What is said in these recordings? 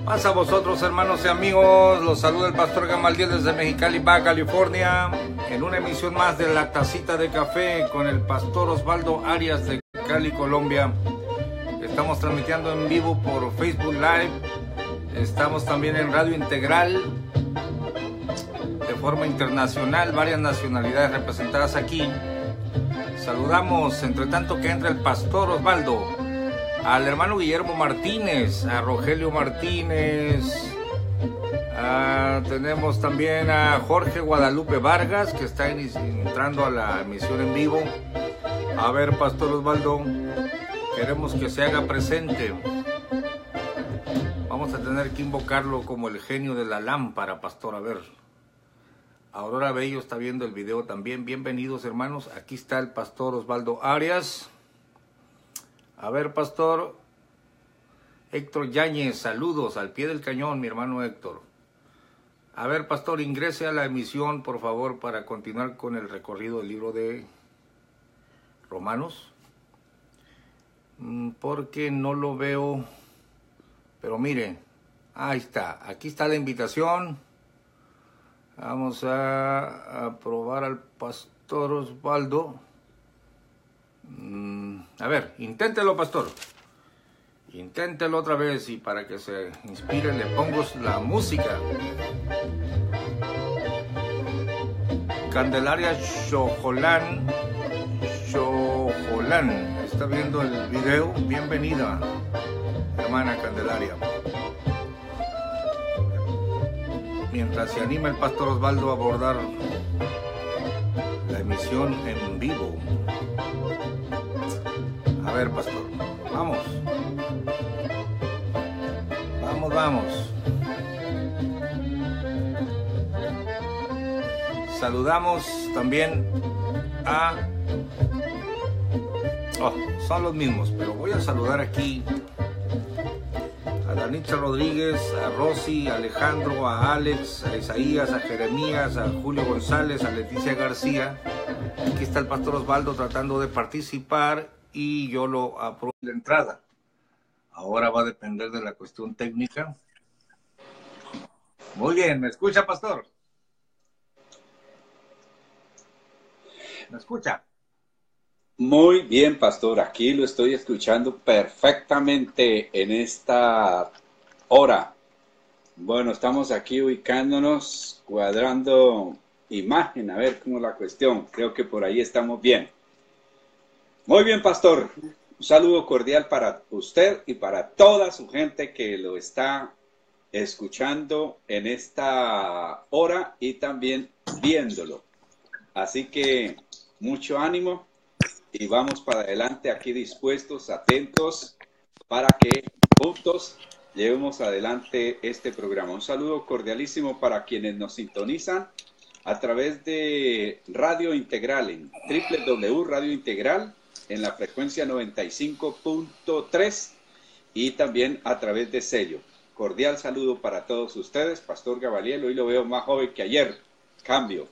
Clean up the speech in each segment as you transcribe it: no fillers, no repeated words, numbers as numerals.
Paz a vosotros, hermanos y amigos. Los saluda el pastor Gamaliel desde Mexicali, Baja California, en una emisión más de La Tacita de Café con el pastor Osvaldo Arias de Cali, Colombia. Estamos transmitiendo en vivo por Facebook Live. Estamos también en Radio Integral de forma internacional, varias nacionalidades representadas aquí. Saludamos, entre tanto que entra el pastor Osvaldo, al hermano Guillermo Martínez, a Rogelio Martínez, tenemos también a Jorge Guadalupe Vargas, que está entrando a la emisión en vivo. A ver, pastor Osvaldo, queremos que se haga presente. Vamos a tener que invocarlo como el genio de la lámpara, pastor. A ver, Aurora Bello está viendo el video también. Bienvenidos, hermanos. Aquí está el pastor Osvaldo Arias. A ver, pastor Héctor Yáñez, saludos al pie del cañón, mi hermano Héctor. A ver, pastor, ingrese a la emisión, por favor, para continuar con el recorrido del libro de Romanos. Porque no lo veo, pero mire, ahí está, aquí está la invitación. Vamos a probar al pastor Osvaldo. A ver, inténtelo, pastor. Inténtelo otra vez y para que se inspire le pongo la música. Candelaria Chojolán. ¿Está viendo el video? Bienvenida, hermana Candelaria. Mientras se anima el pastor Osvaldo a abordar la emisión en vivo. A ver, pastor, vamos. Vamos. Saludamos también a... son los mismos, pero voy a saludar aquí a Danitza Rodríguez, a Rosy, a Alejandro, a Alex, a Isaías, a Jeremías, a Julio González, a Leticia García. Aquí está el pastor Osvaldo tratando de participar y yo lo apruebo la entrada. Ahora va a depender de la cuestión técnica. Muy bien, ¿me escucha, pastor? ¿Me escucha? Muy bien, pastor. Aquí lo estoy escuchando perfectamente en esta hora. Bueno, estamos aquí ubicándonos, cuadrando imagen, a ver cómo es la cuestión. Creo que por ahí estamos bien. Muy bien, pastor. Un saludo cordial para usted y para toda su gente que lo está escuchando en esta hora y también viéndolo. Así que mucho ánimo y vamos para adelante aquí dispuestos, atentos para que juntos llevemos adelante este programa. Un saludo cordialísimo para quienes nos sintonizan a través de Radio Integral en www.radio Integral en la frecuencia 95.3 y también a través de Sello. Cordial saludo para todos ustedes, pastor Gamaliel. Hoy lo veo más joven que ayer. Cambio.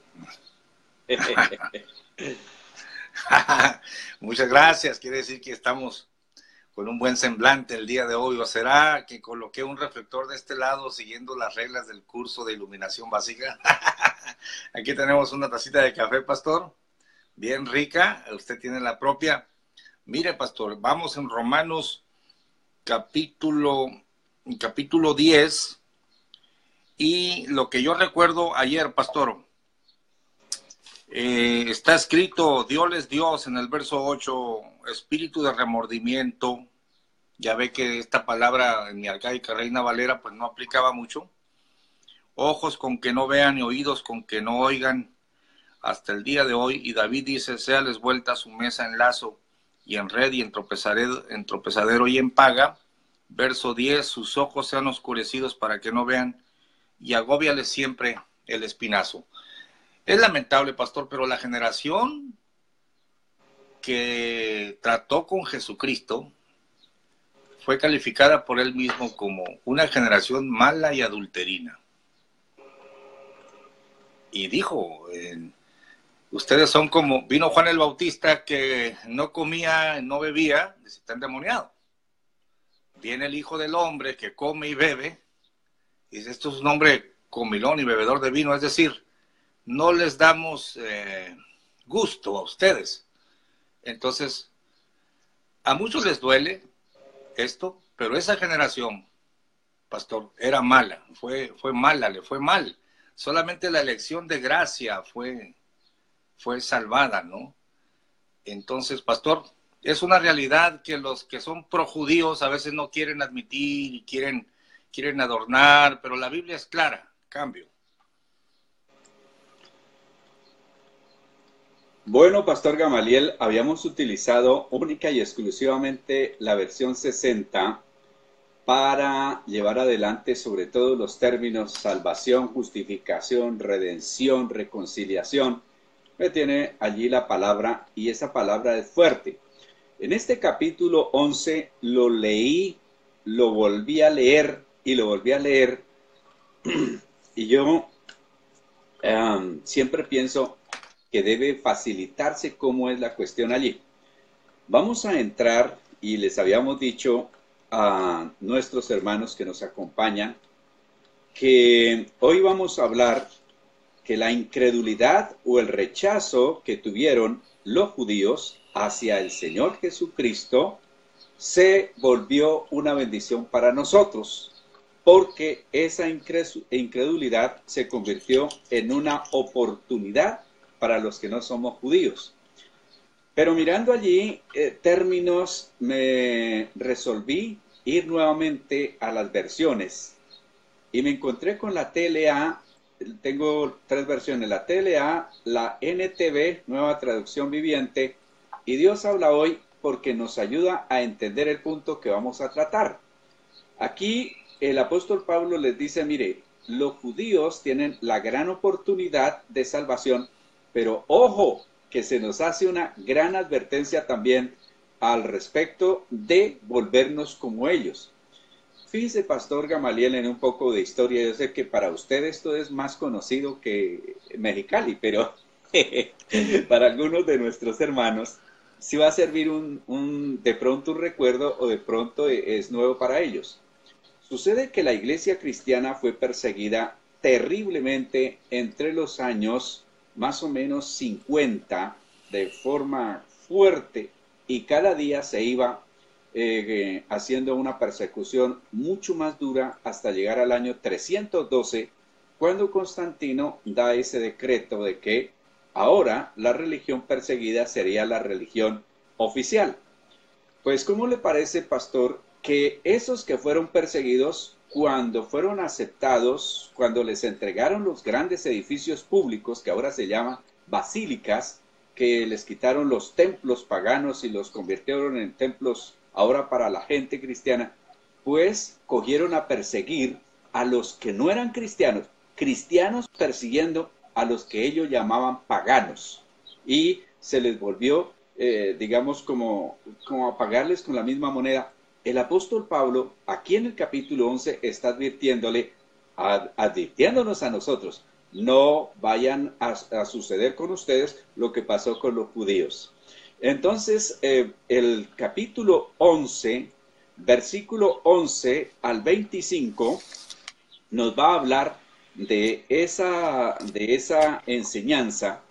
Muchas gracias. Quiere decir que estamos con un buen semblante el día de hoy. ¿O será que coloqué un reflector de este lado siguiendo las reglas del curso de iluminación básica? Aquí tenemos una tacita de café, pastor. Bien rica. Usted tiene la propia. Mire, pastor, vamos en Romanos capítulo 10. Y lo que yo recuerdo ayer, pastor, está escrito, dios en el verso 8, espíritu de remordimiento. Ya ve que esta palabra en mi arcaica Reina Valera pues no aplicaba mucho. Ojos con que no vean y oídos con que no oigan hasta el día de hoy. Y David dice, séales vuelta su mesa en lazo y en red y en tropezadero y en paga. Verso 10, sus ojos sean oscurecidos para que no vean y agóbiales siempre el espinazo. Es lamentable, pastor, pero la generación que trató con Jesucristo fue calificada por él mismo como una generación mala y adulterina. Y dijo, ustedes son como, vino Juan el Bautista que no comía, no bebía, está endemoniado. Viene el Hijo del Hombre que come y bebe Dice, esto es un hombre comilón y bebedor de vino, es decir, no les damos gusto a ustedes. Entonces, a muchos les duele esto, pero esa generación, pastor, era mala, fue mala, le fue mal. Solamente la elección de gracia fue salvada, ¿no? Entonces, pastor, es una realidad que los que son projudíos a veces no quieren admitir y quieren adornar, pero la Biblia es clara, cambio. Bueno, Pastor Gamaliel, habíamos utilizado única y exclusivamente la versión 60 para llevar adelante sobre todo los términos salvación, justificación, redención, reconciliación. Me tiene allí la palabra y esa palabra es fuerte. En este capítulo 11 lo leí, lo volví a leer y lo volví a leer y yo siempre pienso que debe facilitarse cómo es la cuestión allí. Vamos a entrar y les habíamos dicho a nuestros hermanos que nos acompañan que hoy vamos a hablar que la incredulidad o el rechazo que tuvieron los judíos hacia el Señor Jesucristo se volvió una bendición para nosotros, porque esa incredulidad se convirtió en una oportunidad para los que no somos judíos. Pero mirando allí términos, me resolví ir nuevamente a las versiones y me encontré con la TLA. Tengo 3 versiones, la TLA, la NTV, Nueva Traducción Viviente, y Dios habla hoy porque nos ayuda a entender el punto que vamos a tratar. Aquí el apóstol Pablo les dice, mire, los judíos tienen la gran oportunidad de salvación, pero ojo, que se nos hace una gran advertencia también al respecto de volvernos como ellos. Fíjese, Pastor Gamaliel, en un poco de historia, yo sé que para usted esto es más conocido que Mexicali, pero para algunos de nuestros hermanos sí va a servir de pronto un recuerdo o de pronto es nuevo para ellos. Sucede que la iglesia cristiana fue perseguida terriblemente entre los años más o menos 50 de forma fuerte y cada día se iba haciendo una persecución mucho más dura hasta llegar al año 312, cuando Constantino da ese decreto de que ahora la religión perseguida sería la religión oficial. Pues, ¿cómo le parece, pastor, que esos que fueron perseguidos, cuando fueron aceptados, cuando les entregaron los grandes edificios públicos, que ahora se llaman basílicas, que les quitaron los templos paganos y los convirtieron en templos ahora para la gente cristiana, pues cogieron a perseguir a los que no eran cristianos, cristianos persiguiendo a los que ellos llamaban paganos, y se les volvió, digamos, como a pagarles con la misma moneda. El apóstol Pablo, aquí en el capítulo 11, está advirtiéndonos a nosotros, no vayan a suceder con ustedes lo que pasó con los judíos. Entonces, el capítulo 11, versículo 11 al 25, nos va a hablar de esa enseñanza,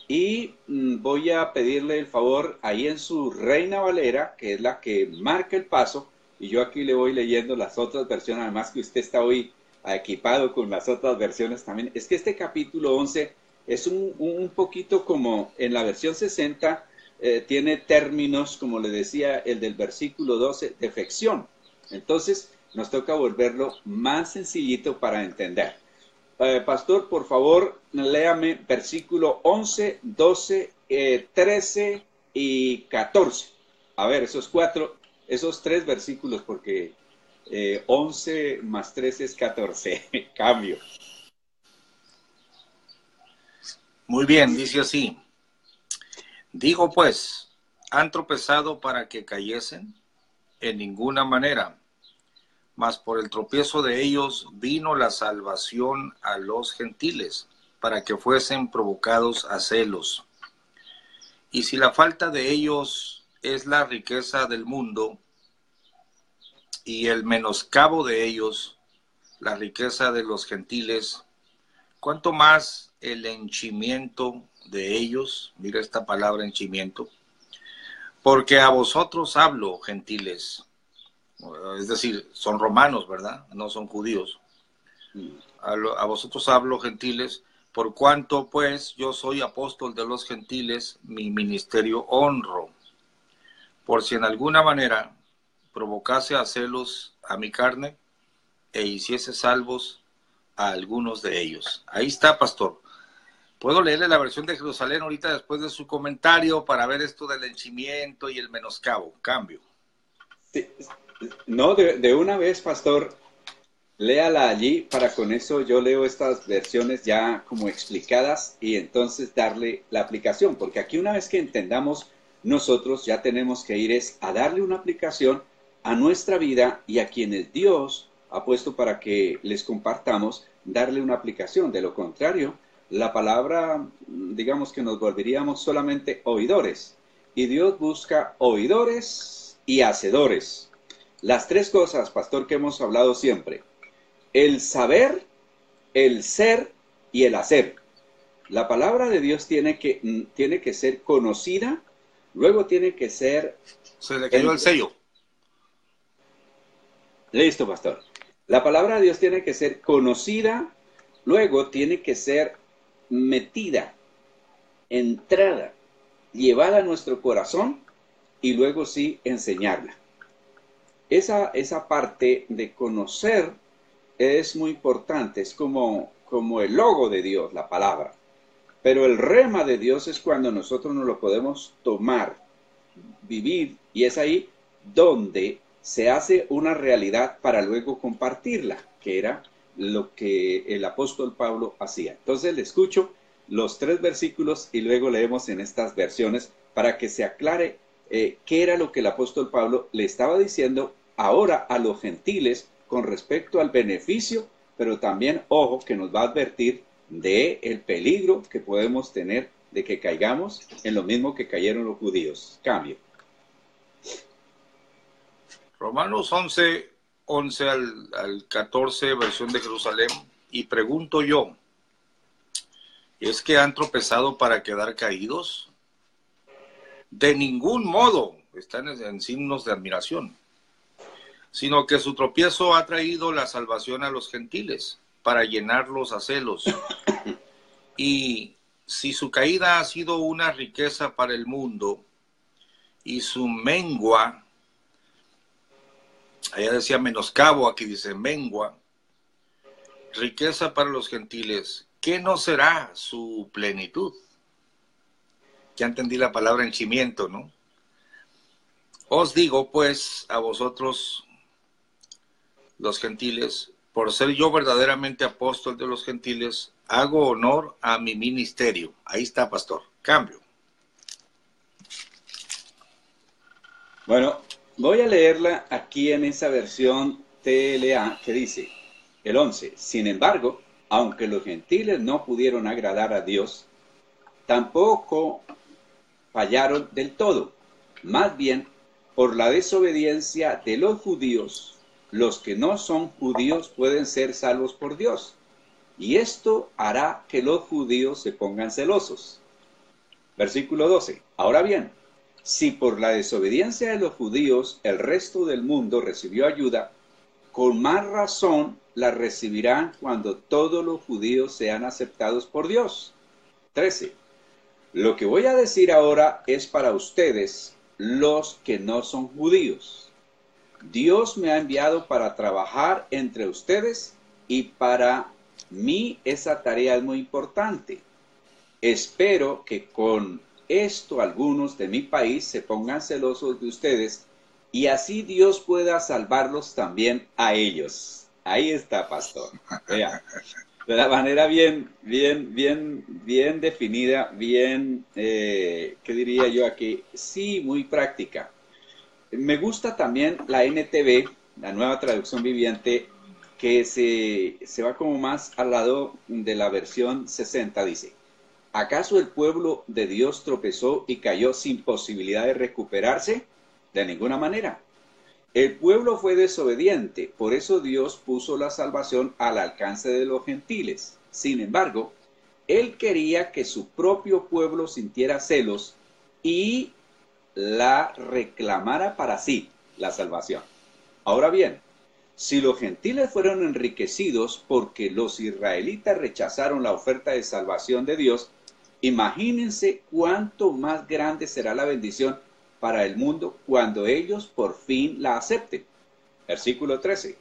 y voy a pedirle el favor ahí en su Reina Valera, que es la que marca el paso, y yo aquí le voy leyendo las otras versiones, además que usted está hoy equipado con las otras versiones también. Es que este capítulo 11 es un poquito como en la versión 60, tiene términos, como le decía, el del versículo 12, defección. Entonces nos toca volverlo más sencillito para entender. Pastor, por favor, léame versículo 11, 12, 13 y 14. A ver, esos 3 versículos, porque 11 más 13 es 14. Cambio. Muy bien, dice así. Digo pues, ¿han tropezado para que cayesen? En ninguna manera. Mas por el tropiezo de ellos vino la salvación a los gentiles, para que fuesen provocados a celos. Y si la falta de ellos es la riqueza del mundo, y el menoscabo de ellos la riqueza de los gentiles, cuánto más el henchimiento de ellos, mira esta palabra henchimiento, porque a vosotros hablo, gentiles, es decir, son romanos, ¿verdad? No son judíos. A vosotros hablo, gentiles, por cuanto pues yo soy apóstol de los gentiles, mi ministerio honro, por si en alguna manera provocase a celos a mi carne e hiciese salvos a algunos de ellos. Ahí está, pastor. Puedo leerle la versión de Jerusalén ahorita después de su comentario para ver esto del henchimiento y el menoscabo. Cambio. Sí, no, de una vez, pastor, léala allí, para con eso yo leo estas versiones ya como explicadas y entonces darle la aplicación, porque aquí una vez que entendamos, nosotros ya tenemos que ir es a darle una aplicación a nuestra vida y a quienes Dios ha puesto para que les compartamos, darle una aplicación. De lo contrario, la palabra, digamos que nos volveríamos solamente oidores, y Dios busca oidores y hacedores. Las tres cosas, pastor, que hemos hablado siempre: el saber, el ser y el hacer. La palabra de Dios tiene que ser conocida, luego tiene que ser... Se le cayó el sello. Listo, pastor. La palabra de Dios tiene que ser conocida, luego tiene que ser metida, entrada, llevada a nuestro corazón y luego sí enseñarla. Esa parte de conocer es muy importante, es como el logo de Dios, la palabra. Pero el rema de Dios es cuando nosotros nos lo podemos tomar, vivir, y es ahí donde se hace una realidad para luego compartirla, que era lo que el apóstol Pablo hacía. Entonces le escucho los 3 versículos y luego leemos en estas versiones para que se aclare qué era lo que el apóstol Pablo le estaba diciendo ahora a los gentiles con respecto al beneficio, pero también, ojo, que nos va a advertir de el peligro que podemos tener de que caigamos en lo mismo que cayeron los judíos. Cambio. Romanos 11, 11 al 14, versión de Jerusalén. Y pregunto yo, ¿es que han tropezado para quedar caídos? De ningún modo, están en signos de admiración, sino que su tropiezo ha traído la salvación a los gentiles, para llenarlos a celos. Y si su caída ha sido una riqueza para el mundo, y su mengua, allá decía menoscabo, aquí dice mengua, riqueza para los gentiles, ¿qué no será su plenitud? Ya entendí la palabra henchimiento, ¿no? Os digo, pues, a vosotros, los gentiles, por ser yo verdaderamente apóstol de los gentiles, hago honor a mi ministerio. Ahí está, pastor. Cambio. Bueno, voy a leerla aquí en esa versión TLA que dice, el 11, sin embargo, aunque los gentiles no pudieron agradar a Dios, tampoco fallaron del todo. Más bien, por la desobediencia de los judíos, los que no son judíos pueden ser salvos por Dios. Y esto hará que los judíos se pongan celosos. Versículo 12. Ahora bien, si por la desobediencia de los judíos el resto del mundo recibió ayuda, con más razón la recibirán cuando todos los judíos sean aceptados por Dios. 13. Lo que voy a decir ahora es para ustedes, los que no son judíos. Dios me ha enviado para trabajar entre ustedes y para mí esa tarea es muy importante. Espero que con esto algunos de mi país se pongan celosos de ustedes y así Dios pueda salvarlos también a ellos. Ahí está, pastor. Vea, de la manera bien definida, bien, ¿qué diría yo aquí? Sí, muy práctica. Me gusta también la NTV, la Nueva Traducción Viviente, que se va como más al lado de la versión 60, dice: ¿acaso el pueblo de Dios tropezó y cayó sin posibilidad de recuperarse? De ninguna manera. El pueblo fue desobediente, por eso Dios puso la salvación al alcance de los gentiles. Sin embargo, Él quería que su propio pueblo sintiera celos y la reclamara para sí, la salvación. Ahora bien, si los gentiles fueron enriquecidos porque los israelitas rechazaron la oferta de salvación de Dios, imagínense cuánto más grande será la bendición para el mundo cuando ellos por fin la acepten. Versículo 13.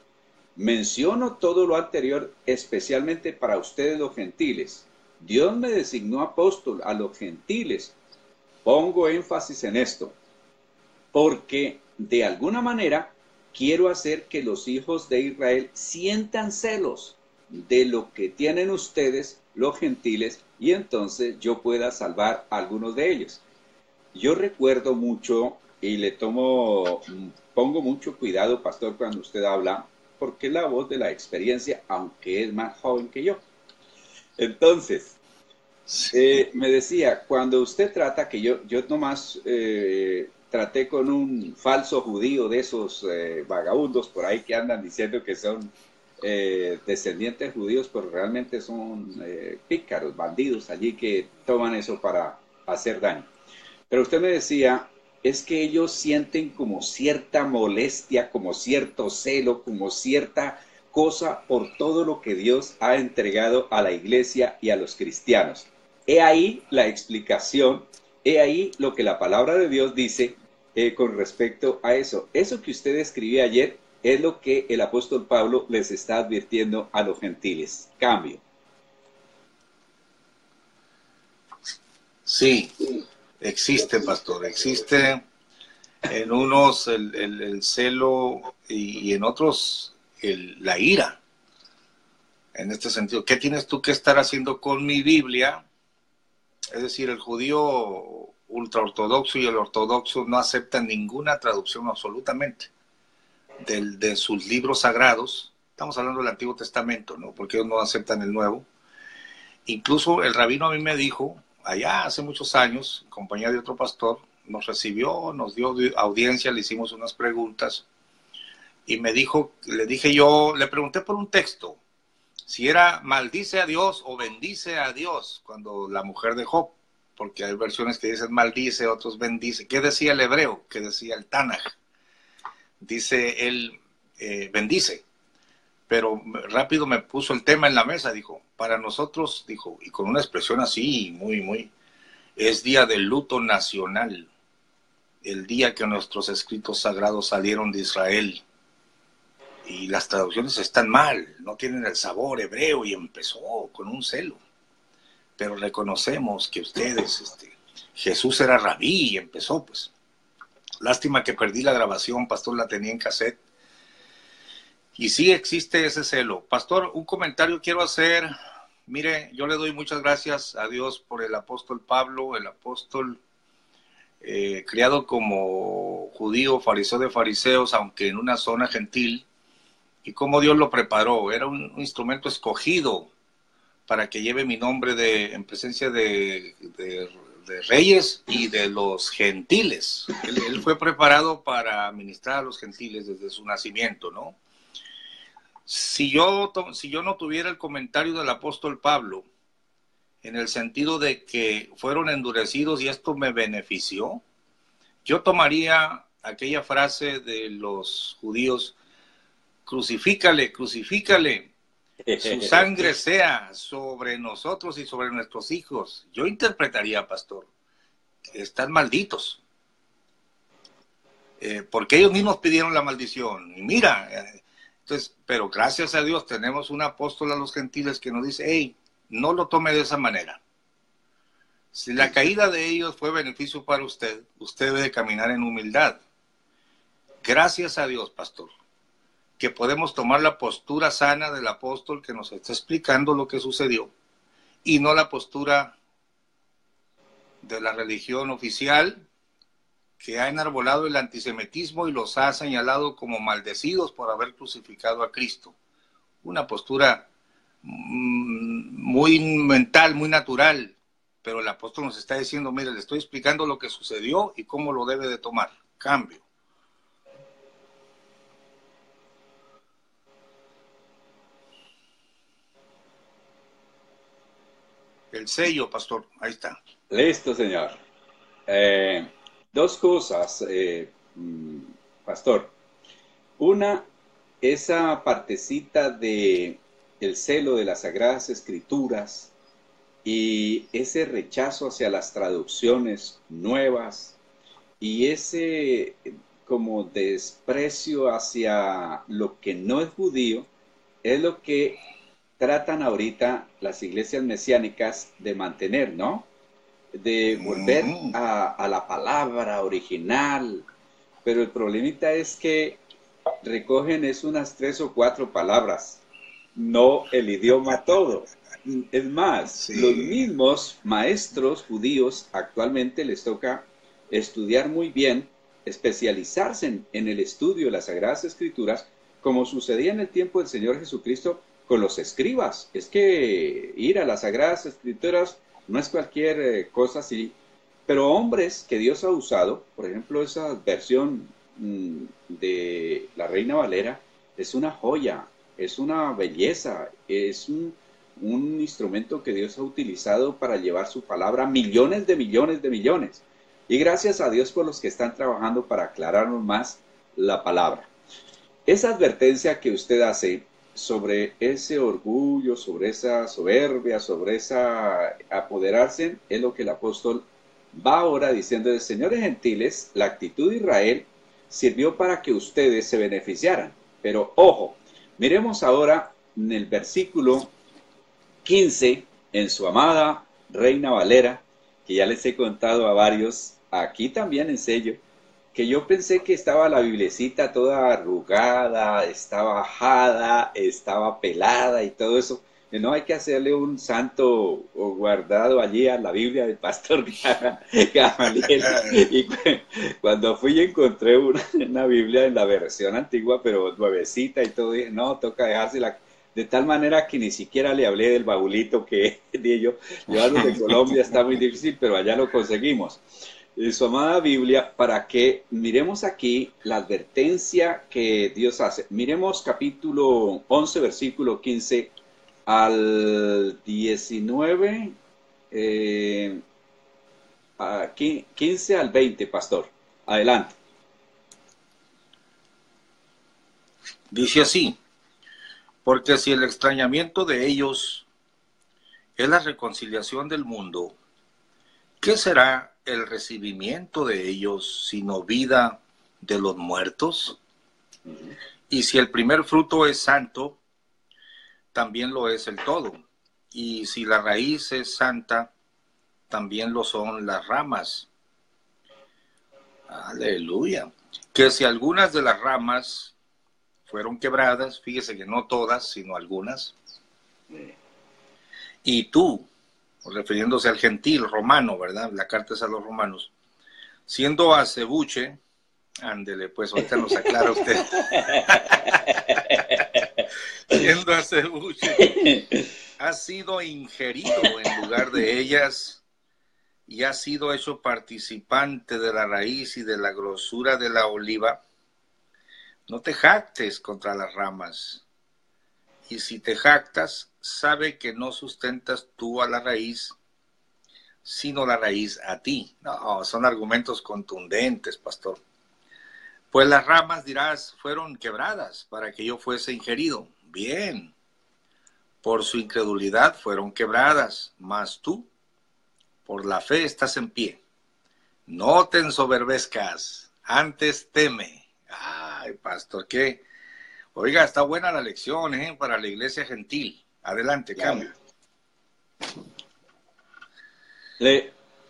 Menciono todo lo anterior especialmente para ustedes los gentiles. Dios me designó apóstol a los gentiles. Pongo énfasis en esto, porque de alguna manera quiero hacer que los hijos de Israel sientan celos de lo que tienen ustedes, los gentiles, y entonces yo pueda salvar a algunos de ellos. Yo recuerdo mucho y pongo mucho cuidado, pastor, cuando usted habla, porque es la voz de la experiencia, aunque es más joven que yo. Entonces, me decía, cuando usted trata, que yo nomás traté con un falso judío de esos vagabundos por ahí que andan diciendo que son descendientes judíos, pero realmente son pícaros, bandidos allí que toman eso para hacer daño. Pero usted me decía, es que ellos sienten como cierta molestia, como cierto celo, como cierta cosa por todo lo que Dios ha entregado a la iglesia y a los cristianos. He ahí la explicación, he ahí lo que la palabra de Dios dice con respecto a eso. Eso que usted escribió ayer es lo que el apóstol Pablo les está advirtiendo a los gentiles. Cambio. Sí, existe, pastor, existe en unos el celo y en otros la ira. En este sentido, ¿qué tienes tú que estar haciendo con mi Biblia? Es decir, el judío ultraortodoxo y el ortodoxo no aceptan ninguna traducción absolutamente de sus libros sagrados. Estamos hablando del Antiguo Testamento, ¿no? Porque ellos no aceptan el Nuevo. Incluso el rabino a mí me dijo, allá hace muchos años, en compañía de otro pastor, nos recibió, nos dio audiencia, le hicimos unas preguntas y me dijo, le pregunté por un texto, si era maldice a Dios o bendice a Dios, cuando la mujer de Job, porque hay versiones que dicen maldice, otros bendice. ¿Qué decía el hebreo? ¿Qué decía el Tanaj? Dice él, bendice. Pero rápido me puso el tema en la mesa, dijo, para nosotros, dijo, y con una expresión así, muy, es día de luto nacional, el día que nuestros escritos sagrados salieron de Israel. Y las traducciones están mal, no tienen el sabor hebreo y empezó con un celo. Pero reconocemos que ustedes, Jesús era rabí y empezó, pues. Lástima que perdí la grabación, pastor, la tenía en cassette. Y sí existe ese celo. Pastor, un comentario quiero hacer. Mire, yo le doy muchas gracias a Dios por el apóstol Pablo, el apóstol criado como judío, fariseo de fariseos, aunque en una zona gentil, y cómo Dios lo preparó. Era un instrumento escogido para que lleve mi nombre en presencia de reyes y de los gentiles. Él fue preparado para ministrar a los gentiles desde su nacimiento, ¿no? Si yo no tuviera el comentario del apóstol Pablo, en el sentido de que fueron endurecidos y esto me benefició, yo tomaría aquella frase de los judíos, crucifícale, crucifícale, su sangre sea sobre nosotros y sobre nuestros hijos. Yo interpretaría, pastor, están malditos, porque ellos mismos pidieron la maldición. Y mira, entonces, pero gracias a Dios tenemos un apóstol a los gentiles que nos dice, hey, no lo tome de esa manera. Si la caída de ellos fue beneficio para usted, usted debe caminar en humildad. Gracias a Dios, pastor, que podemos tomar la postura sana del apóstol que nos está explicando lo que sucedió y no la postura de la religión oficial que ha enarbolado el antisemitismo y los ha señalado como maldecidos por haber crucificado a Cristo. Una postura muy mental, muy natural, pero el apóstol nos está diciendo, mire, le estoy explicando lo que sucedió y cómo lo debe de tomar. Cambio. El sello, pastor, ahí está. Listo, señor. Dos cosas, pastor. Una, esa partecita de el celo de las Sagradas Escrituras y ese rechazo hacia las traducciones nuevas y ese como desprecio hacia lo que no es judío, es lo que tratan ahorita las iglesias mesiánicas de mantener, ¿no? De volver a la palabra original. Pero el problemita es que recogen es unas 3 o 4 palabras, no el idioma todo. Es más, Sí. los mismos maestros judíos actualmente les toca estudiar muy bien, especializarse en el estudio de las Sagradas Escrituras, como sucedía en el tiempo del Señor Jesucristo con los escribas. Es que ir a las Sagradas Escrituras no es cualquier cosa así, pero hombres que Dios ha usado, por ejemplo, esa versión de la Reina Valera, es una joya, es una belleza, es un instrumento que Dios ha utilizado para llevar su palabra a millones de millones de millones. Y gracias a Dios por los que están trabajando para aclararnos más la palabra. Esa advertencia que usted hace sobre ese orgullo, sobre esa soberbia, sobre esa apoderarse, es lo que el apóstol va ahora diciendo: señores gentiles, la actitud de Israel sirvió para que ustedes se beneficiaran. Pero ojo, miremos ahora en el versículo 15, en su amada Reina Valera, que ya les he contado a varios, aquí también en sello, que yo pensé que estaba la biblecita toda arrugada, estaba ajada, estaba pelada y todo eso. No hay que hacerle un santo guardado allí a la Biblia del pastor Gamaliel. Y cuando fui y encontré una Biblia en la versión antigua, pero nuevecita y todo, dije, no, toca dejársela. De tal manera que ni siquiera le hablé del baulito que di yo. Llevarlo de Colombia está muy difícil, pero allá lo conseguimos. Su amada Biblia, para que miremos aquí la advertencia que Dios hace. Miremos capítulo 11, versículo 15 al 19, 15 al 20, pastor. Adelante. Dice así: porque si el extrañamiento de ellos es la reconciliación del mundo, ¿qué será el recibimiento de ellos sino vida de los muertos? Y si el primer fruto es santo, también lo es el todo. Y si la raíz es santa, también lo son las ramas. Aleluya. Que si algunas de las ramas fueron quebradas, fíjese que no todas, sino algunas. Y tú, refiriéndose al gentil romano, ¿verdad? La carta es a los romanos. Siendo acebuche, ándele, pues ahorita nos aclara usted. Siendo acebuche, ha sido ingerido en lugar de ellas y ha sido hecho participante de la raíz y de la grosura de la oliva. No te jactes contra las ramas. Y si te jactas, sabe que no sustentas tú a la raíz, sino la raíz a ti. No, son argumentos contundentes, pastor. Pues las ramas, dirás, fueron quebradas para que yo fuese ingerido. Bien, por su incredulidad fueron quebradas, mas tú, por la fe, estás en pie. No te ensoberbezcas, antes teme. Ay, pastor, ¿qué? Oiga, está buena la lección, para la iglesia gentil. Adelante, Claro. cambio.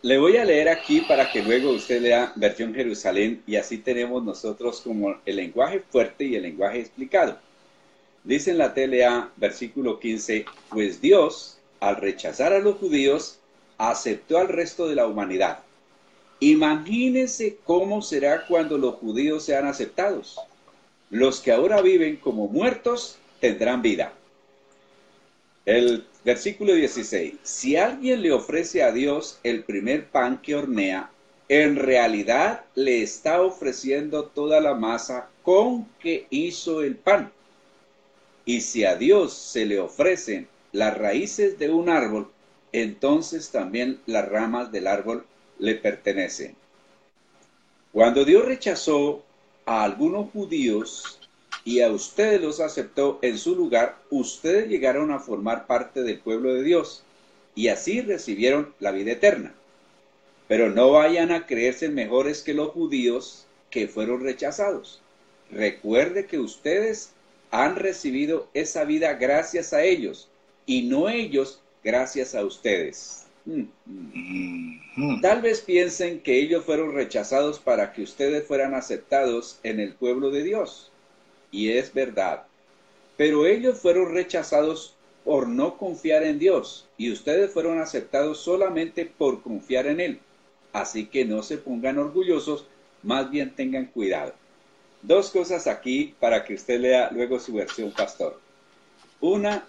Le voy a leer aquí para que luego usted lea versión Jerusalén y así tenemos nosotros como el lenguaje fuerte y el lenguaje explicado. Dice en la TLA, versículo 15, pues Dios, al rechazar a los judíos, aceptó al resto de la humanidad. Imagínense cómo será cuando los judíos sean aceptados. Los que ahora viven como muertos tendrán vida. El versículo 16, si alguien le ofrece a Dios el primer pan que hornea, en realidad le está ofreciendo toda la masa con que hizo el pan. Y si a Dios se le ofrecen las raíces de un árbol, entonces también las ramas del árbol le pertenecen. Cuando Dios rechazó a algunos judíos y a ustedes los aceptó en su lugar, ustedes llegaron a formar parte del pueblo de Dios y así recibieron la vida eterna. Pero no vayan a creerse mejores que los judíos que fueron rechazados. Recuerde que ustedes han recibido esa vida gracias a ellos y no ellos gracias a ustedes. Tal vez piensen que ellos fueron rechazados para que ustedes fueran aceptados en el pueblo de Dios. Y es verdad. Pero ellos fueron rechazados por no confiar en Dios y ustedes fueron aceptados solamente por confiar en Él. Así que no se pongan orgullosos, más bien tengan cuidado. Dos cosas aquí para que usted lea luego su versión, pastor. Una,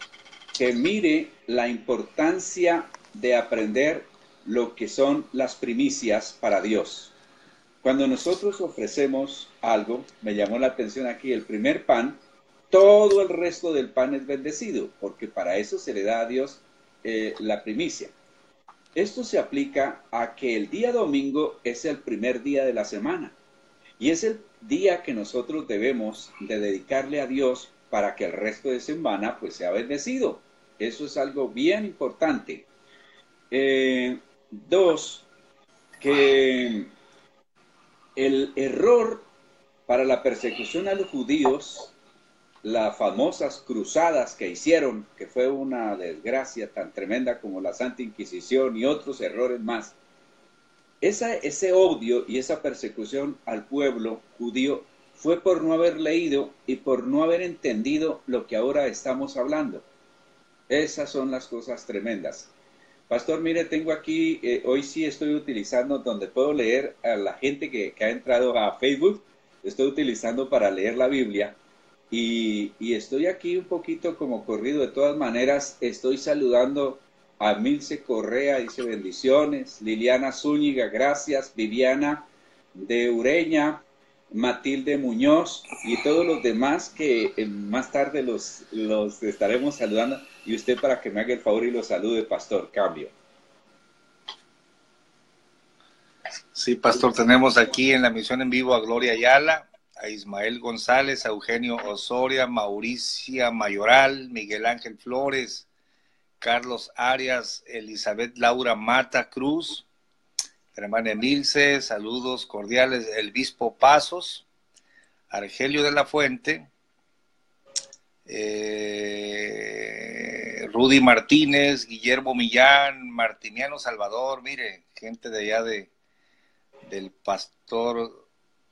que mire la importancia de aprender lo que son las primicias para Dios. Cuando nosotros ofrecemos algo, me llamó la atención aquí, el primer pan, todo el resto del pan es bendecido, porque para eso se le da a Dios la primicia. Esto se aplica a que el día domingo es el primer día de la semana y es el día que nosotros debemos de dedicarle a Dios para que el resto de semana pues sea bendecido. Eso es algo bien importante. Dos, que el error para la persecución a los judíos, las famosas cruzadas que hicieron, que fue una desgracia tan tremenda como la Santa Inquisición y otros errores más, ese odio y esa persecución al pueblo judío fue por no haber leído y por no haber entendido lo que ahora estamos hablando. Esas son las cosas tremendas. Pastor, mire, tengo aquí, hoy sí estoy utilizando donde puedo leer a la gente que ha entrado a Facebook, estoy utilizando para leer la Biblia y estoy aquí un poquito como corrido. De todas maneras, estoy saludando a Milce Correa, dice bendiciones, Liliana Zúñiga, gracias, Viviana de Ureña, Matilde Muñoz y todos los demás que más tarde los estaremos saludando. Y usted para que me haga el favor y lo salude, pastor. Cambio. Sí, pastor, tenemos aquí en la misión en vivo a Gloria Ayala, a Ismael González, a Eugenio Osoria, Mauricia Mayoral, Miguel Ángel Flores, Carlos Arias, Elizabeth Laura Mata Cruz, hermana Emilce, saludos cordiales, El Bispo Pasos, Argelio de la Fuente, Rudy Martínez, Guillermo Millán, Martiniano Salvador, mire, gente de allá del pastor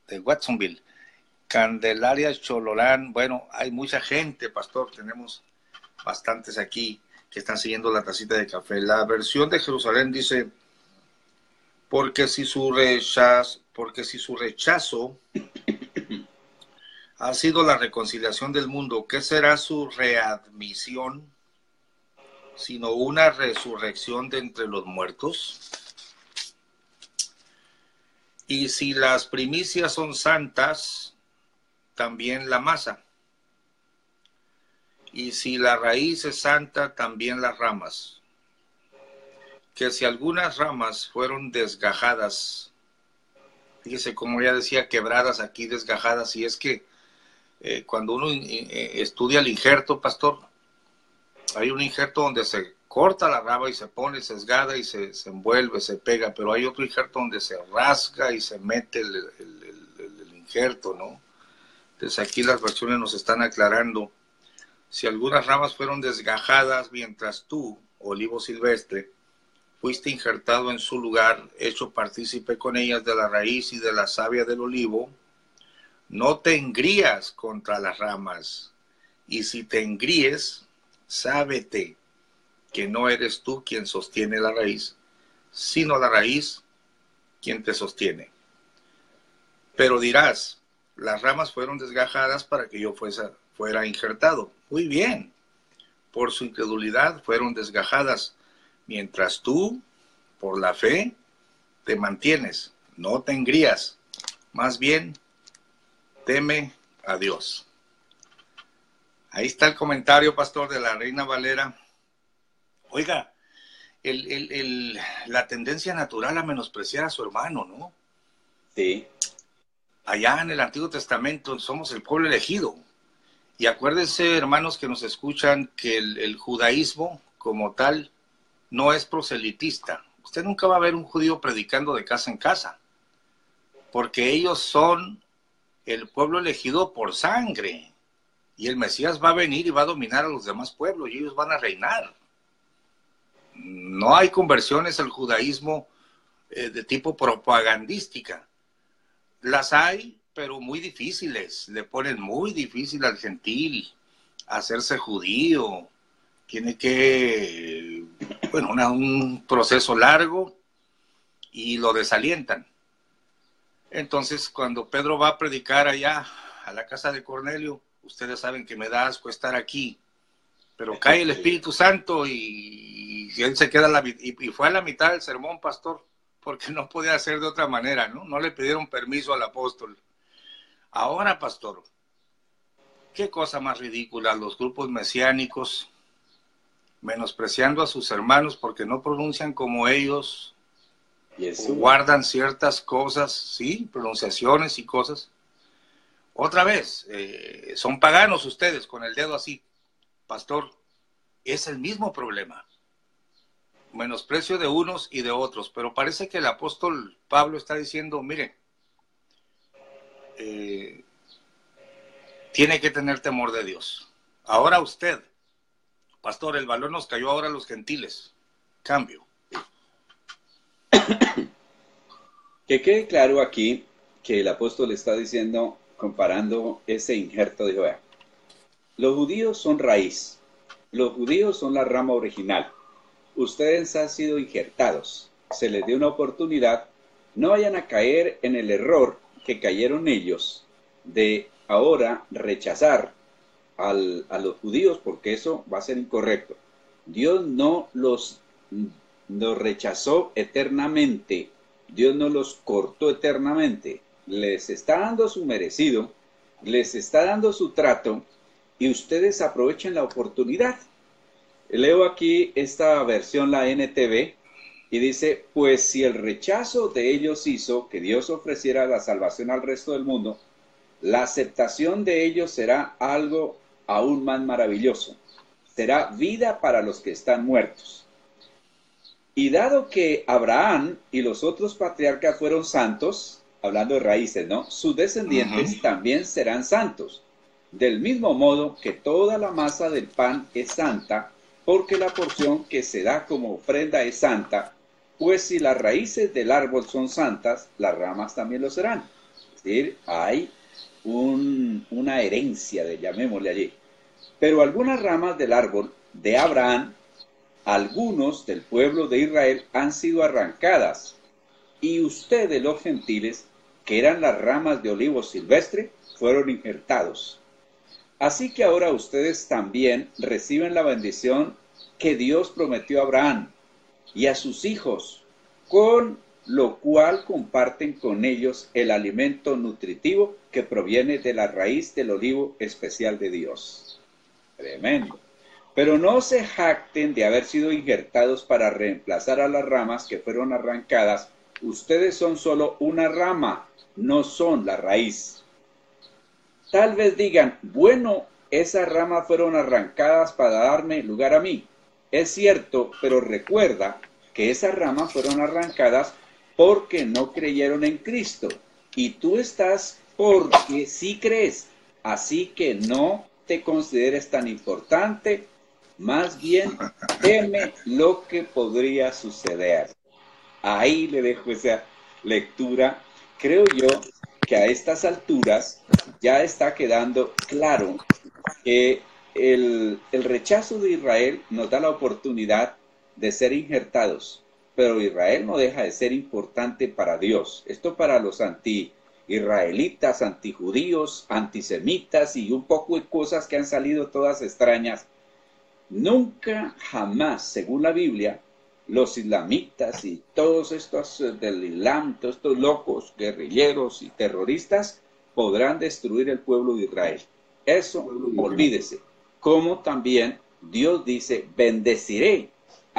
de Watsonville, Candelaria Chololán, bueno, hay mucha gente, pastor, tenemos bastantes aquí que están siguiendo la tacita de café. La versión de Jerusalén dice, porque si su rechazo ha sido la reconciliación del mundo, ¿qué será su readmisión sino una resurrección de entre los muertos? Y si las primicias son santas, también la masa. Y si la raíz es santa, también las ramas. Que si algunas ramas fueron desgajadas, fíjese como ya decía, quebradas aquí, desgajadas, y es que cuando uno estudia el injerto, pastor, hay un injerto donde se corta la rama y se pone sesgada y se envuelve, se pega, pero hay otro injerto donde se rasga y se mete el injerto, ¿no? Entonces aquí las versiones nos están aclarando. Si algunas ramas fueron desgajadas mientras tú, olivo silvestre, fuiste injertado en su lugar, hecho partícipe con ellas de la raíz y de la savia del olivo, no te engrías contra las ramas, y si te engríes, sábete que no eres tú quien sostiene la raíz, sino la raíz quien te sostiene. Pero dirás, las ramas fueron desgajadas para que yo fuera injertado. Muy bien, por su incredulidad fueron desgajadas, mientras tú, por la fe, te mantienes, no te engrías, más bien, teme a Dios. Ahí está el comentario, pastor, de la Reina Valera. Oiga, la tendencia natural a menospreciar a su hermano, ¿no? Sí. Allá en el Antiguo Testamento somos el pueblo elegido. Y acuérdense, hermanos que nos escuchan, que el judaísmo como tal no es proselitista. Usted nunca va a ver un judío predicando de casa en casa, porque ellos son el pueblo elegido por sangre. Y el Mesías va a venir y va a dominar a los demás pueblos y ellos van a reinar. No hay conversiones al judaísmo de tipo propagandística. Las hay, pero muy difíciles. Le ponen muy difícil al gentil hacerse judío. Tiene que, bueno, un proceso largo y lo desalientan. Entonces, cuando Pedro va a predicar allá a la casa de Cornelio, ustedes saben que me da asco estar aquí, pero cae el Espíritu Santo y él se queda y fue a la mitad del sermón, pastor, porque no podía hacer de otra manera, ¿no? No le pidieron permiso al apóstol. Ahora, pastor, qué cosa más ridícula, los grupos mesiánicos menospreciando a sus hermanos porque no pronuncian como ellos, o guardan ciertas cosas, sí, pronunciaciones y cosas. Otra vez, son paganos ustedes con el dedo así, pastor, es el mismo problema. Menosprecio de unos y de otros, pero parece que el apóstol Pablo está diciendo, miren, tiene que tener temor de Dios. Ahora usted, pastor, el balón nos cayó ahora a los gentiles. Cambio. Que quede claro aquí que el apóstol está diciendo, comparando ese injerto, dijo, vea, los judíos son raíz, los judíos son la rama original. Ustedes han sido injertados, se les dio una oportunidad, no vayan a caer en el error que cayeron ellos de ahora rechazar a los judíos, porque eso va a ser incorrecto. Dios no los rechazó eternamente, Dios no los cortó eternamente, les está dando su merecido, les está dando su trato, y ustedes aprovechen la oportunidad. Leo aquí esta versión, la NTV, y dice, pues si el rechazo de ellos hizo que Dios ofreciera la salvación al resto del mundo, la aceptación de ellos será algo aún más maravilloso. Será vida para los que están muertos. Y dado que Abraham y los otros patriarcas fueron santos, hablando de raíces, ¿no? Sus descendientes también serán santos. Del mismo modo que toda la masa del pan es santa, porque la porción que se da como ofrenda es santa, pues si las raíces del árbol son santas, las ramas también lo serán. Es decir, hay una herencia, llamémosle allí. Pero algunas ramas del árbol de Abraham, algunos del pueblo de Israel, han sido arrancadas, y ustedes, los gentiles, que eran las ramas de olivo silvestre, fueron injertados. Así que ahora ustedes también reciben la bendición que Dios prometió a Abraham y a sus hijos, con lo cual comparten con ellos el alimento nutritivo que proviene de la raíz del olivo especial de Dios. Tremendo. Pero no se jacten de haber sido injertados para reemplazar a las ramas que fueron arrancadas. Ustedes son solo una rama, no son la raíz. Tal vez digan, bueno, esas ramas fueron arrancadas para darme lugar a mí. Es cierto, pero recuerda que esas ramas fueron arrancadas porque no creyeron en Cristo. Y tú estás porque sí crees. Así que no te consideres tan importante. Más bien, teme lo que podría suceder. Ahí le dejo esa lectura. Creo yo que a estas alturas ya está quedando claro que el rechazo de Israel nos da la oportunidad de ser injertados, pero Israel no deja de ser importante para Dios. Esto para los anti-israelitas, antijudíos, antisemitas y un poco de cosas que han salido todas extrañas. Nunca, jamás, según la Biblia, los islamitas y todos estos del Islam, todos estos locos, guerrilleros y terroristas, podrán destruir el pueblo de Israel. Eso, olvídese. Como también Dios dice, bendeciré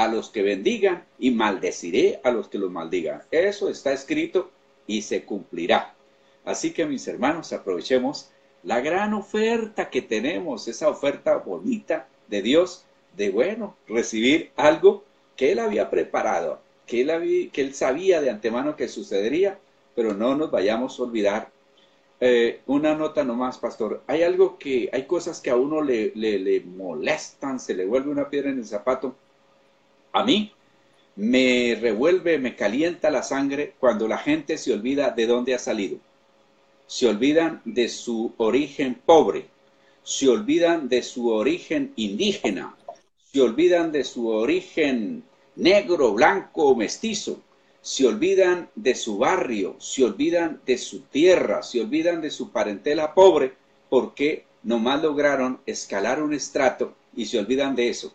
a los que bendigan y maldeciré a los que los maldigan. Eso está escrito y se cumplirá. Así que, mis hermanos, aprovechemos la gran oferta que tenemos, esa oferta bonita de Dios, de bueno, recibir algo que Él había preparado, que Él sabía de antemano que sucedería, pero no nos vayamos a olvidar. Una nota nomás, pastor. Hay cosas que a uno le molestan, se le vuelve una piedra en el zapato. A mí me revuelve, me calienta la sangre cuando la gente se olvida de dónde ha salido. Se olvidan de su origen pobre, se olvidan de su origen indígena, se olvidan de su origen negro, blanco o mestizo, se olvidan de su barrio, se olvidan de su tierra, se olvidan de su parentela pobre, porque nomás lograron escalar un estrato y se olvidan de eso.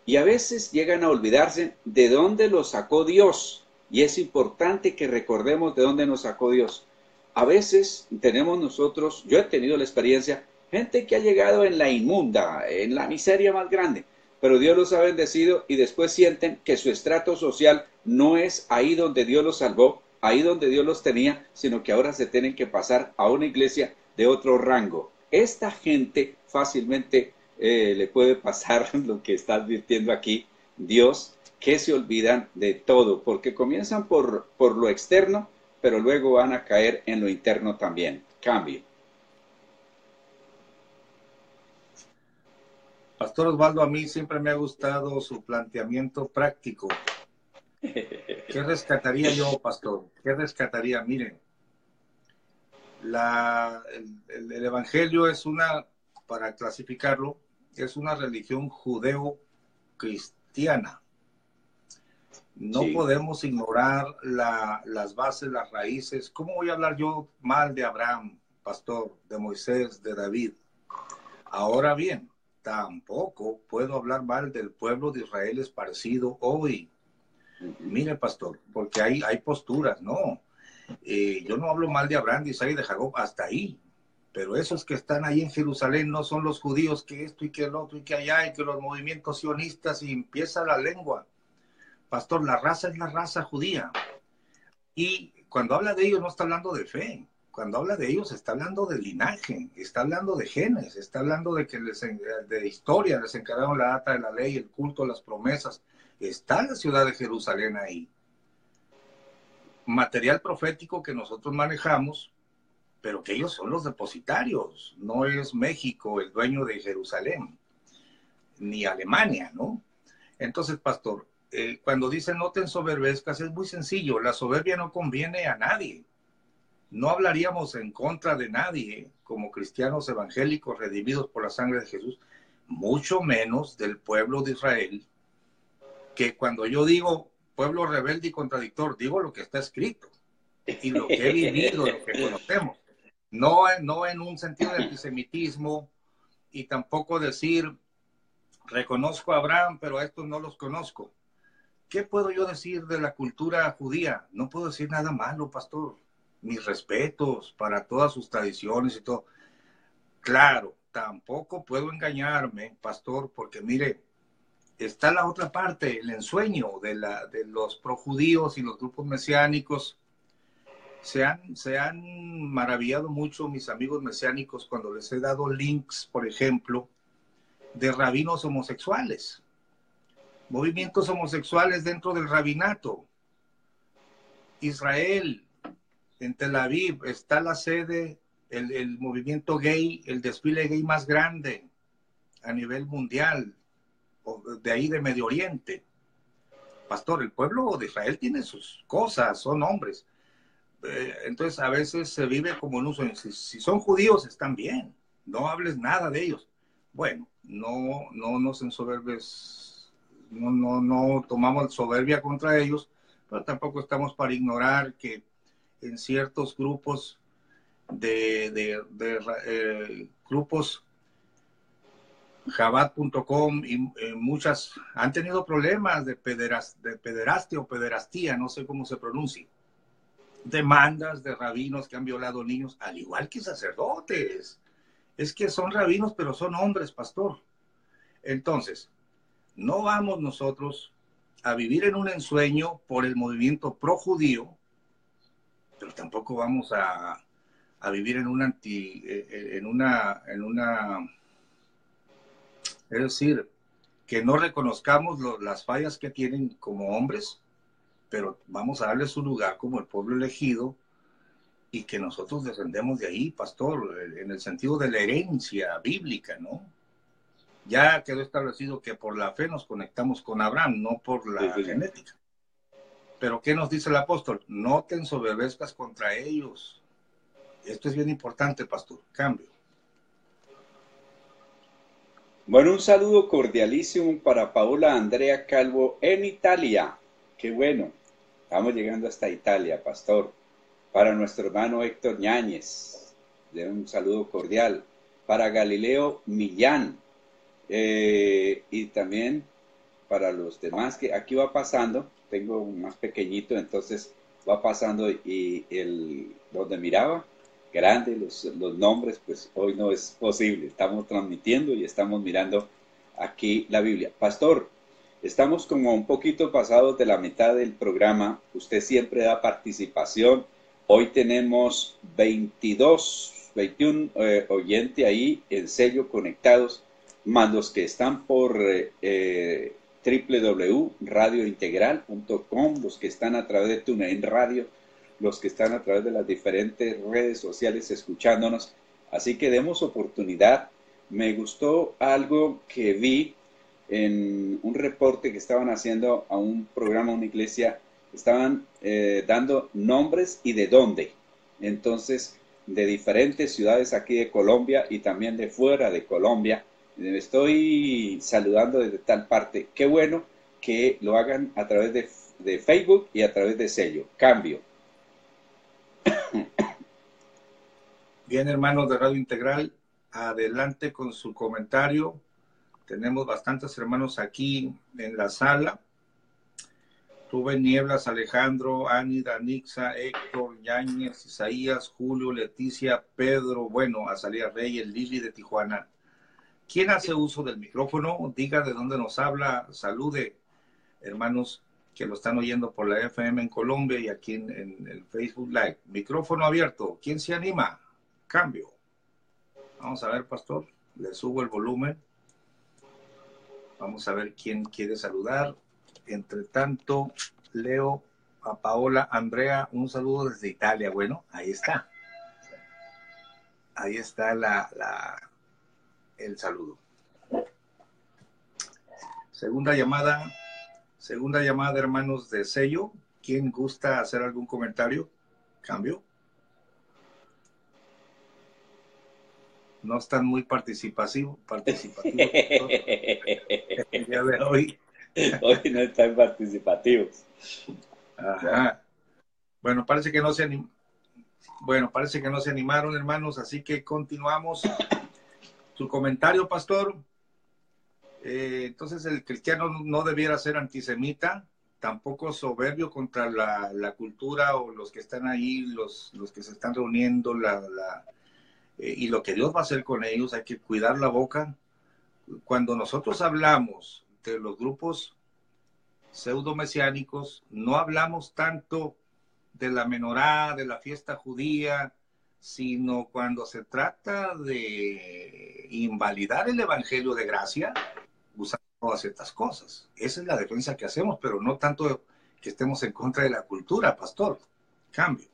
Y a veces llegan a olvidarse de dónde los sacó Dios, y es importante que recordemos de dónde nos sacó Dios. A veces tenemos nosotros, yo he tenido la experiencia, gente que ha llegado en la inmunda, en la miseria más grande, pero Dios los ha bendecido y después sienten que su estrato social no es ahí donde Dios los salvó, ahí donde Dios los tenía, sino que ahora se tienen que pasar a una iglesia de otro rango. Esta gente fácilmente le puede pasar lo que está advirtiendo aquí Dios, que se olvidan de todo, porque comienzan por lo externo, pero luego van a caer en lo interno también. Cambio. Pastor Osvaldo, a mí siempre me ha gustado su planteamiento práctico. ¿Qué rescataría yo, pastor? ¿Qué rescataría? Miren, el Evangelio es para clasificarlo, es una religión judeo-cristiana. No Sí. podemos ignorar las bases, las raíces. ¿Cómo voy a hablar yo mal de Abraham, pastor, de Moisés, de David? Ahora bien, tampoco puedo hablar mal del pueblo de Israel esparcido hoy. Mire, pastor, porque hay posturas, ¿no? Yo no hablo mal de Abraham, de Isaac y de Jacob, hasta ahí. Pero esos que están ahí en Jerusalén no son los judíos que esto y que el otro y que allá y que los movimientos sionistas y empieza la lengua. Pastor, la raza es la raza judía. Y cuando habla de ellos no está hablando de fe. Cuando habla de ellos está hablando de linaje, está hablando de genes, está hablando de que de historia les encargaron la data de la ley, el culto, las promesas. Está la ciudad de Jerusalén ahí. Material profético que nosotros manejamos, pero que ellos son los depositarios. No es México el dueño de Jerusalén, ni Alemania, ¿no? Entonces, pastor, cuando dicen no te ensoberbezcas, es muy sencillo. La soberbia no conviene a nadie. No hablaríamos en contra de nadie como cristianos evangélicos redimidos por la sangre de Jesús, mucho menos del pueblo de Israel, que cuando yo digo pueblo rebelde y contradictor, digo lo que está escrito y lo que he vivido, lo que conocemos. No en un sentido de antisemitismo y tampoco decir reconozco a Abraham, pero a estos no los conozco. ¿Qué puedo yo decir de la cultura judía? No puedo decir nada malo, pastor. Mis respetos para todas sus tradiciones y todo. Claro, tampoco puedo engañarme, pastor, porque mire, está la otra parte, el ensueño de los projudíos y los grupos mesiánicos. Se han maravillado mucho mis amigos mesiánicos cuando les he dado links, por ejemplo, de rabinos homosexuales, movimientos homosexuales dentro del rabinato. Israel, en Tel Aviv, está la sede, el movimiento gay, el desfile gay más grande a nivel mundial, de ahí de Medio Oriente. Pastor, el pueblo de Israel tiene sus cosas, son hombres. Entonces a veces se vive como en un sueño. Si son judíos, están bien, no hables nada de ellos. Bueno, no nos ensoberbes, no tomamos soberbia contra ellos, pero tampoco estamos para ignorar que en ciertos grupos grupos Jabat.com y muchas han tenido problemas de pederastia o pederastía, no sé cómo se pronuncia. Demandas de rabinos que han violado niños, al igual que sacerdotes. Es que son rabinos, pero son hombres, pastor. Entonces, no vamos nosotros a vivir en un ensueño por el movimiento pro judío, pero tampoco vamos a vivir en una es decir, que no reconozcamos las fallas que tienen como hombres, pero vamos a darle su lugar como el pueblo elegido y que nosotros descendemos de ahí, pastor, en el sentido de la herencia bíblica, ¿no? Ya quedó establecido que por la fe nos conectamos con Abraham, no por la genética. Pero ¿qué nos dice el apóstol? No te ensoberbezcas contra ellos. Esto es bien importante, pastor. Cambio. Bueno, un saludo cordialísimo para Paola Andrea Calvo en Italia. Qué bueno. Estamos llegando hasta Italia, pastor. Para nuestro hermano Héctor Ñáñez, un saludo cordial. Para Galileo Millán. Y también para los demás que aquí va pasando. Tengo un más pequeñito, entonces va pasando y donde miraba, grande, los nombres, pues hoy no es posible. Estamos transmitiendo y estamos mirando aquí la Biblia. Pastor, estamos como un poquito pasados de la mitad del programa. Usted siempre da participación. Hoy tenemos 21 oyentes ahí en sello conectados, más los que están por www.radiointegral.com, los que están a través de TuneIn Radio, los que están a través de las diferentes redes sociales escuchándonos. Así que demos oportunidad. Me gustó algo que vi en un reporte que estaban haciendo a un programa, una iglesia, estaban dando nombres y de dónde. Entonces, de diferentes ciudades aquí de Colombia y también de fuera de Colombia. Estoy saludando desde tal parte. Qué bueno que lo hagan a través de Facebook y a través de sello. Cambio. Bien, hermanos de Radio Integral, adelante con su comentario. Tenemos bastantes hermanos aquí en la sala. Rubén Nieblas, Alejandro, Ánida, Nixa, Héctor, Yáñez, Isaías, Julio, Leticia, Pedro, bueno, Azalía Reyes, Lili de Tijuana. ¿Quién hace uso del micrófono? Diga de dónde nos habla, salude, hermanos que lo están oyendo por la FM en Colombia y aquí en el Facebook Live. Micrófono abierto. ¿Quién se anima? Cambio. Vamos a ver, pastor. Le subo el volumen. Vamos a ver quién quiere saludar. Entre tanto, leo a Paola Andrea. Un saludo desde Italia. Bueno, ahí está. Ahí está el saludo. Segunda llamada, hermanos de sello. ¿Quién gusta hacer algún comentario? Cambio. No están muy participativos. El día de hoy. Hoy no están participativos. Ajá. Bueno, parece que no se animaron, hermanos, así que continuamos. Su comentario, pastor. Entonces el cristiano no debiera ser antisemita, tampoco soberbio contra la cultura o los que están ahí, los que se están reuniendo, y lo que Dios va a hacer con ellos. Hay que cuidar la boca. Cuando nosotros hablamos de los grupos pseudo-mesiánicos, no hablamos tanto de la menorá, de la fiesta judía, sino cuando se trata de invalidar el evangelio de gracia, usando todas estas cosas. Esa es la defensa que hacemos, pero no tanto que estemos en contra de la cultura, pastor. Cambio.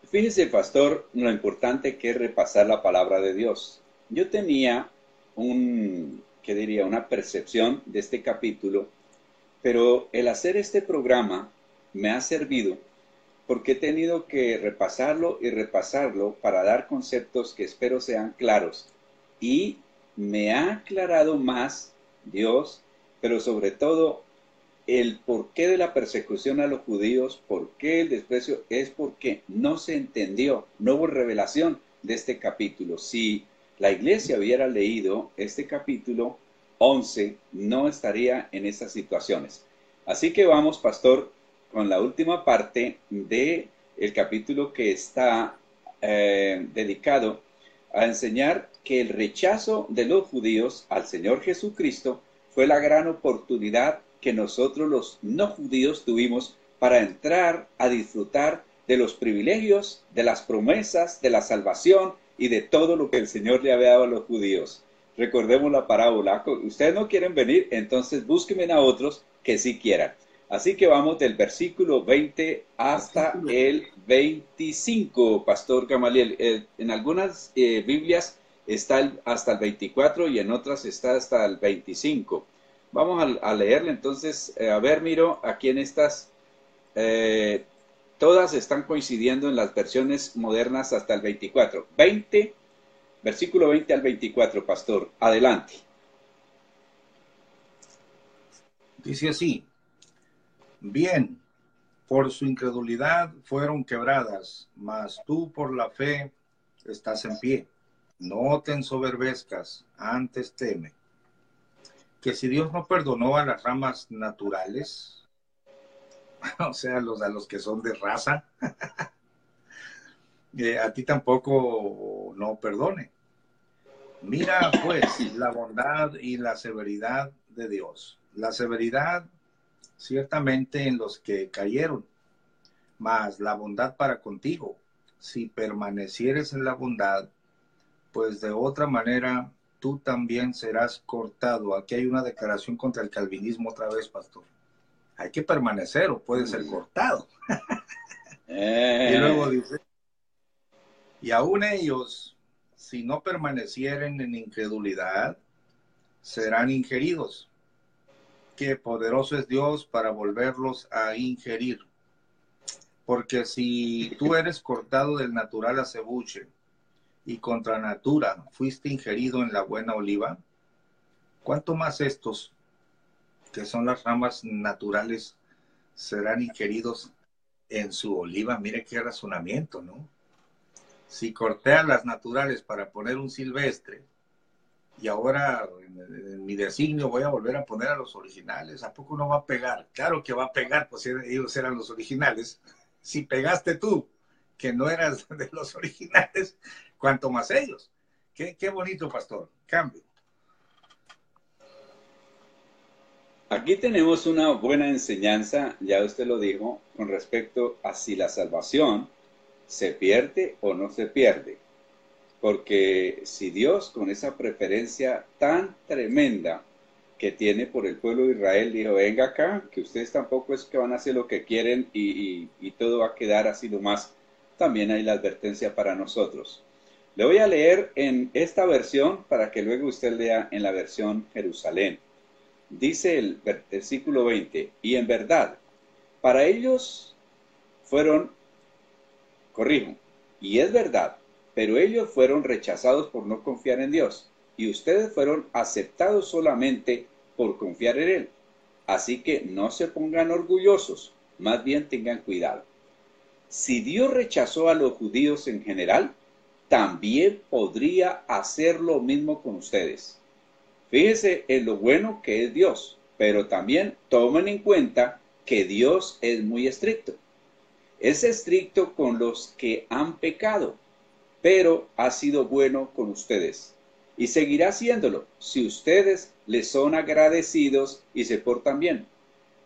Fíjese, pastor, lo importante que es repasar la palabra de Dios. Yo tenía una percepción de este capítulo, pero el hacer este programa me ha servido porque he tenido que repasarlo y repasarlo para dar conceptos que espero sean claros. Y me ha aclarado más Dios, pero sobre todo el porqué de la persecución a los judíos, por qué el desprecio, es porque no se entendió, no hubo revelación de este capítulo. Si la iglesia hubiera leído este capítulo 11, no estaría en estas situaciones. Así que vamos, pastor, con la última parte del capítulo que está dedicado a enseñar que el rechazo de los judíos al Señor Jesucristo fue la gran oportunidad que nosotros los no judíos tuvimos para entrar a disfrutar de los privilegios, de las promesas, de la salvación y de todo lo que el Señor le había dado a los judíos. Recordemos la parábola. Ustedes no quieren venir, entonces búsquenme a otros que sí quieran. Así que vamos del versículo 20 hasta el 25, Pastor Gamaliel. En algunas Biblias está hasta el 24 y en otras está hasta el 25. Vamos a leerle entonces. A ver, miro, aquí en estas, todas están coincidiendo en las versiones modernas hasta el 24. Versículo 20 al 24, Pastor. Adelante. Dice así: bien, por su incredulidad fueron quebradas, mas tú por la fe estás en pie. No te ensoberbezcas, antes teme. Que si Dios no perdonó a las ramas naturales, o sea, a los que son de raza, a ti tampoco no perdone. Mira pues la bondad y la severidad de Dios. La severidad ciertamente en los que cayeron, mas la bondad para contigo, si permanecieres en la bondad, pues de otra manera tú también serás cortado. Aquí hay una declaración contra el calvinismo otra vez, pastor. Hay que permanecer o puede ser cortado. Y luego dice, y aún ellos, si no permanecieren en incredulidad, serán ingeridos. Qué poderoso es Dios para volverlos a ingerir. Porque si tú eres cortado del natural acebuche y contra natura fuiste ingerido en la buena oliva, ¿cuánto más estos, que son las ramas naturales, serán ingeridos en su oliva? Mire qué razonamiento, ¿no? Si corté a las naturales para poner un silvestre, y ahora en mi designio voy a volver a poner a los originales, ¿a poco no va a pegar? Claro que va a pegar, pues ellos eran los originales. Si pegaste tú, que no eras de los originales, cuanto más ellos. Qué bonito, pastor. Cambio. Aquí tenemos una buena enseñanza, ya usted lo dijo, con respecto a si la salvación se pierde o no se pierde. Porque si Dios, con esa preferencia tan tremenda que tiene por el pueblo de Israel, dijo, venga acá, que ustedes tampoco es que van a hacer lo que quieren y todo va a quedar así nomás, también hay la advertencia para nosotros. Le voy a leer en esta versión para que luego usted lea en la versión Jerusalén. Dice el versículo 20, y en verdad, para ellos fueron, corrijo, y es verdad, pero ellos fueron rechazados por no confiar en Dios, y ustedes fueron aceptados solamente por confiar en Él. Así que no se pongan orgullosos, más bien tengan cuidado. Si Dios rechazó a los judíos en general, también podría hacer lo mismo con ustedes. Fíjese en lo bueno que es Dios, pero también tomen en cuenta que Dios es muy estricto. Es estricto con los que han pecado, pero ha sido bueno con ustedes. Y seguirá haciéndolo si ustedes le son agradecidos y se portan bien.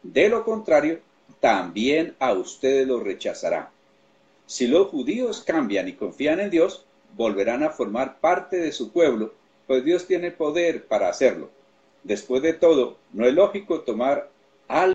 De lo contrario, también a ustedes los rechazará. Si los judíos cambian y confían en Dios, volverán a formar parte de su pueblo, pues Dios tiene poder para hacerlo. Después de todo, no es lógico tomar algo